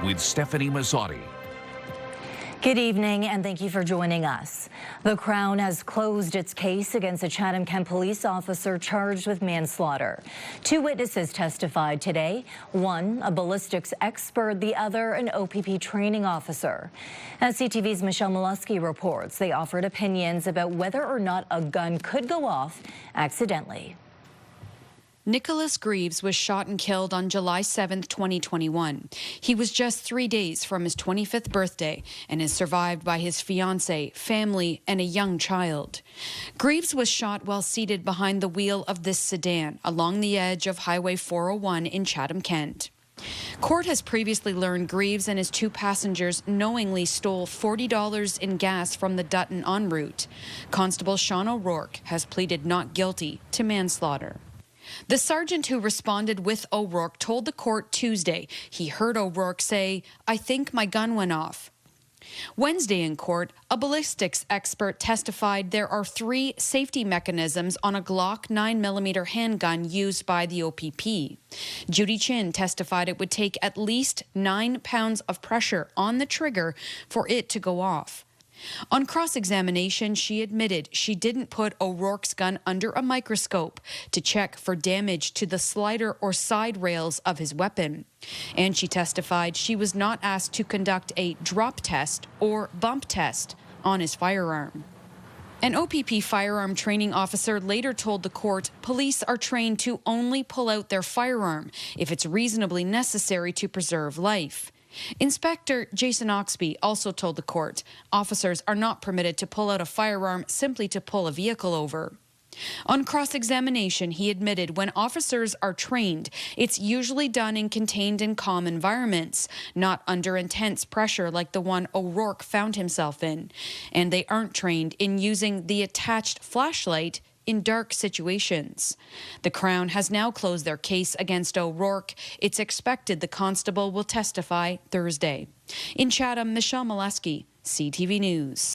with Stephanie Mazzotti. Good evening, and thank you for joining us. The Crown has closed its case against a Chatham-Kent police officer charged with manslaughter. Two witnesses testified today, one a ballistics expert, the other an OPP training officer. As CTV's Michelle Maluske reports, they offered opinions about whether or not a gun could go off accidentally. Nicholas Greaves was shot and killed on July 7, 2021. He was just 3 days from his 25th birthday and is survived by his fiancée, family, and a young child. Greaves was shot while seated behind the wheel of this sedan along the edge of Highway 401 in Chatham-Kent. Court has previously learned Greaves and his two passengers knowingly stole $40 in gas from the Dutton en route. Constable Sean O'Rourke has pleaded not guilty to manslaughter. The sergeant who responded with O'Rourke told the court Tuesday he heard O'Rourke say, "I think my gun went off." Wednesday in court, a ballistics expert testified there are 3 safety mechanisms on a Glock 9mm handgun used by the OPP. Judy Chin testified it would take at least 9 pounds of pressure on the trigger for it to go off. On cross-examination, she admitted she didn't put O'Rourke's gun under a microscope to check for damage to the slider or side rails of his weapon. And she testified she was not asked to conduct a drop test or bump test on his firearm. An OPP firearm training officer later told the court police are trained to only pull out their firearm if it's reasonably necessary to preserve life. Inspector Jason Oxby also told the court officers are not permitted to pull out a firearm simply to pull a vehicle over. On cross-examination, he admitted when officers are trained, it's usually done in contained and calm environments, not under intense pressure like the one O'Rourke found himself in. And they aren't trained in using the attached flashlight in dark situations. The Crown has now closed their case against O'Rourke. It's expected the constable will testify Thursday. In Chatham, Michelle Maluske, CTV News.